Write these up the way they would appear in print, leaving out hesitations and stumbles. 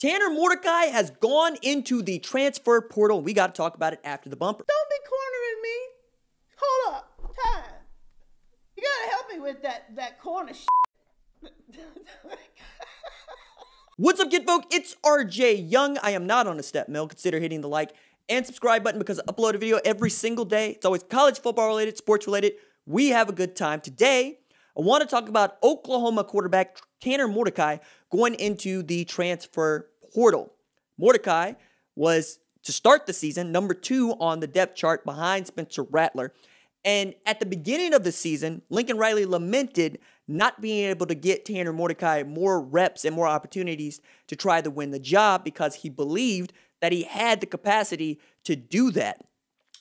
Tanner Mordecai has gone into the transfer portal. We got to talk about it after the bumper. Don't be cornering me. Hold up. Time. You got to help me with that corner shit. What's up, kidfolk? It's RJ Young. I am not on a step mill. Consider hitting the like and subscribe button because I upload a video every single day. It's always college football related, sports related. We have a good time. Today, I want to talk about Oklahoma quarterback Tanner Mordecai going into the transfer portal. Mordecai was, to start the season, number 2 on the depth chart behind Spencer Rattler. And at the beginning of the season, Lincoln Riley lamented not being able to get Tanner Mordecai more reps and more opportunities to try to win the job because he believed that he had the capacity to do that.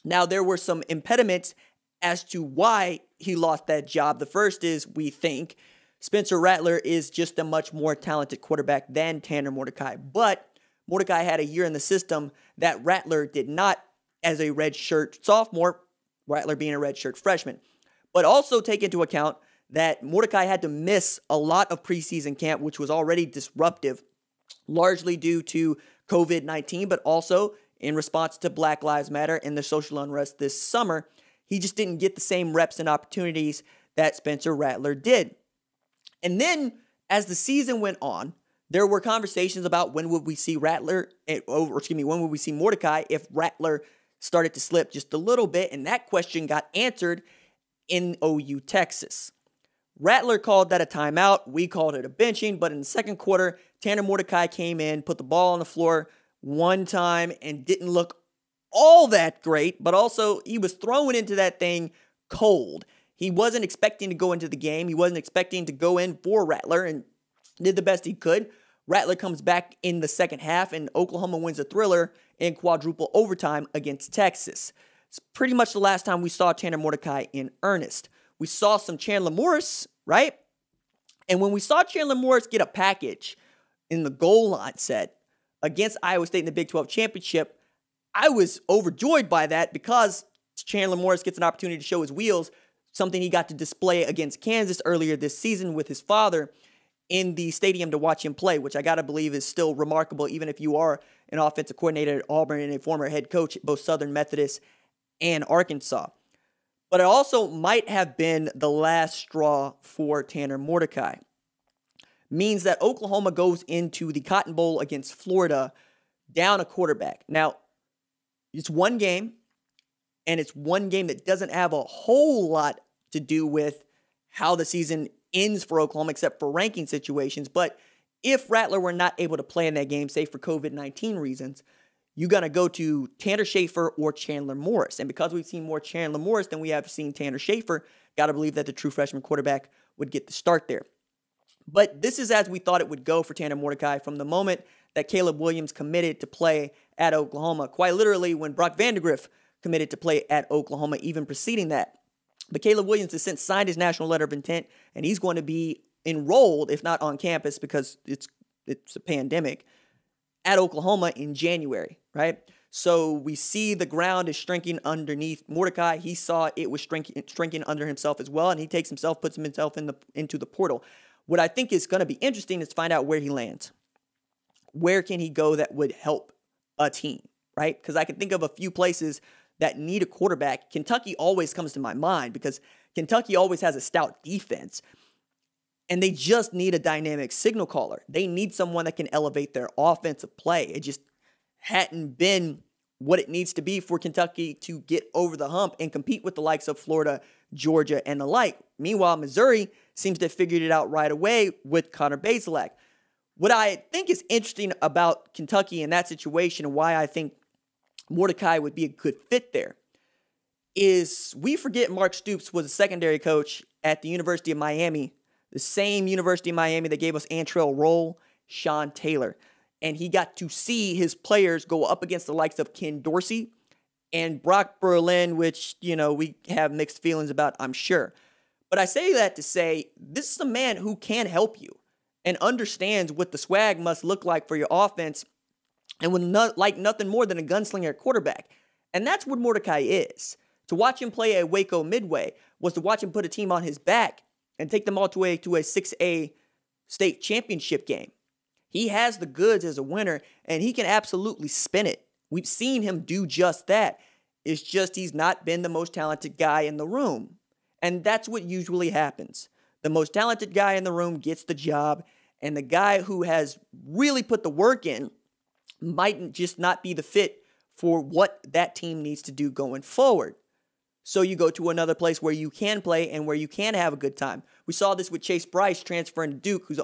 Now, there were some impediments as to why he lost that job. The first is, we think, Spencer Rattler is just a much more talented quarterback than Tanner Mordecai. But Mordecai had a year in the system that Rattler did not, as a redshirt sophomore, Rattler being a redshirt freshman. But also take into account that Mordecai had to miss a lot of preseason camp, which was already disruptive, largely due to COVID-19, but also in response to Black Lives Matter and the social unrest this summer. He just didn't get the same reps and opportunities that Spencer Rattler did. And then, as the season went on, there were conversations about when would we see when would we see Mordecai if Rattler started to slip just a little bit, and that question got answered in OU, Texas. Rattler called that a timeout. We called it a benching, but in the second quarter, Tanner Mordecai came in, put the ball on the floor one time, and didn't look all that great, but also he was thrown into that thing cold. He wasn't expecting to go into the game. He wasn't expecting to go in for Rattler and did the best he could. Rattler comes back in the second half, and Oklahoma wins a thriller in quadruple overtime against Texas. It's pretty much the last time we saw Tanner Mordecai in earnest. We saw some Chandler Morris, right? And when we saw Chandler Morris get a package in the goal line set against Iowa State in the Big 12 championship, I was overjoyed by that because Chandler Morris gets an opportunity to show his wheels, something he got to display against Kansas earlier this season with his father in the stadium to watch him play, which I got to believe is still remarkable, even if you are an offensive coordinator at Auburn and a former head coach at both Southern Methodist and Arkansas. But it also might have been the last straw for Tanner Mordecai. Means that Oklahoma goes into the Cotton Bowl against Florida down a quarterback. Now, it's one game, and it's one game that doesn't have a whole lot to do with how the season ends for Oklahoma, except for ranking situations. But if Rattler were not able to play in that game, say for COVID-19 reasons, you're going to go to Tanner Schaefer or Chandler Morris. And because we've seen more Chandler Morris than we have seen Tanner Schaefer, got to believe that the true freshman quarterback would get the start there. But this is as we thought it would go for Tanner Mordecai from the moment that Caleb Williams committed to play at Oklahoma. Quite literally, when Brock Vandagriff committed to play at Oklahoma, even preceding that. But Caleb Williams has since signed his national letter of intent, and he's going to be enrolled, if not on campus because it's a pandemic, at Oklahoma in January, right? So we see the ground is shrinking underneath Mordecai. He saw it was shrinking under himself as well, and he puts himself into the portal. What I think is going to be interesting is to find out where he lands. Where can he go that would help a team, right? Because I can think of a few places that need a quarterback. Kentucky always comes to my mind because Kentucky always has a stout defense, and they just need a dynamic signal caller. They need someone that can elevate their offensive play. It just hadn't been what it needs to be for Kentucky to get over the hump and compete with the likes of Florida, Georgia, and the like. Meanwhile, Missouri seems to have figured it out right away with Connor Bazelak. What I think is interesting about Kentucky in that situation and why I think Mordecai would be a good fit there is we forget Mark Stoops was a secondary coach at the University of Miami, the same University of Miami that gave us Antrell Roll, Sean Taylor. And he got to see his players go up against the likes of Ken Dorsey and Brock Berlin, which, we have mixed feelings about, I'm sure. But I say that to say this is a man who can help you and understands what the swag must look like for your offense and would like nothing more than a gunslinger quarterback. And that's what Mordecai is. To watch him play at Waco Midway was to watch him put a team on his back and take them all the way to a 6A state championship game. He has the goods as a winner, and he can absolutely spin it. We've seen him do just that. It's just he's not been the most talented guy in the room. And that's what usually happens. The most talented guy in the room gets the job, and the guy who has really put the work in might just not be the fit for what that team needs to do going forward. So you go to another place where you can play and where you can have a good time. We saw this with Chase Bryce transferring to Duke, who's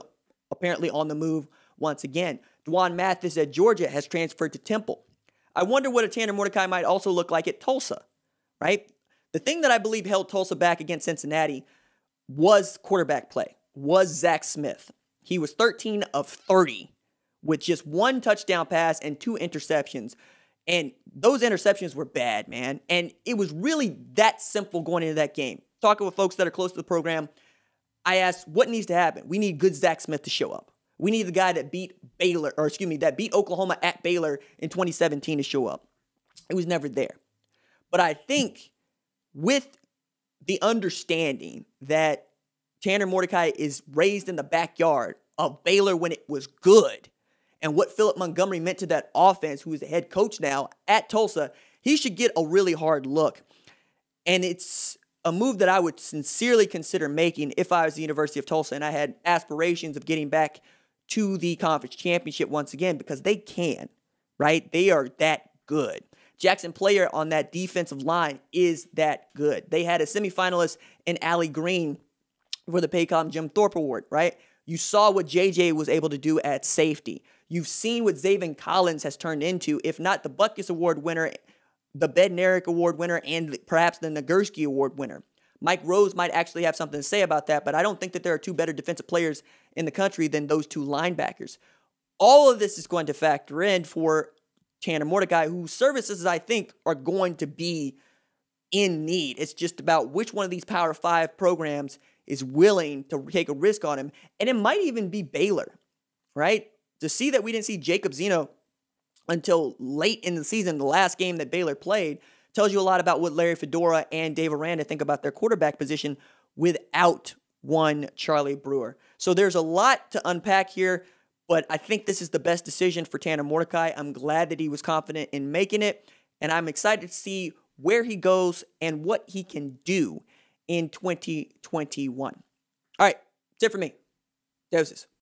apparently on the move once again. Dwan Mathis at Georgia has transferred to Temple. I wonder what a Tanner Mordecai might also look like at Tulsa, right? The thing that I believe held Tulsa back against Cincinnati was quarterback play, was Zach Smith. He was 13 of 30 with just one touchdown pass and 2 interceptions. And those interceptions were bad, man. And it was really that simple going into that game. Talking with folks that are close to the program, I asked, what needs to happen? We need good Zach Smith to show up. We need the guy that beat Oklahoma at Baylor in 2017 to show up. It was never there. But I think with the understanding that Tanner Mordecai is raised in the backyard of Baylor when it was good, and what Philip Montgomery meant to that offense, who is the head coach now at Tulsa, he should get a really hard look. And it's a move that I would sincerely consider making if I was the University of Tulsa and I had aspirations of getting back to the conference championship once again, because they can, right? They are that good. Jackson Player on that defensive line is that good. They had a semifinalist in Allie Green for the Paycom Jim Thorpe Award, right? You saw what JJ was able to do at safety. You've seen what Zaven Collins has turned into, if not the Butkus Award winner, the Bednarik Award winner, and perhaps the Nagurski Award winner. Mike Rose might actually have something to say about that, but I don't think that there are 2 better defensive players in the country than those 2 linebackers. All of this is going to factor in for Tanner Mordecai, whose services I think are going to be in need. It's just about which one of these Power 5 programs is willing to take a risk on him. And it might even be Baylor, right? To see that we didn't see Jacob Zeno until late in the season, the last game that Baylor played, tells you a lot about what Larry Fedora and Dave Aranda think about their quarterback position without one Charlie Brewer. So there's a lot to unpack here, but I think this is the best decision for Tanner Mordecai. I'm glad that he was confident in making it, and I'm excited to see where he goes and what he can do in 2021. All right, that's it for me. Doses.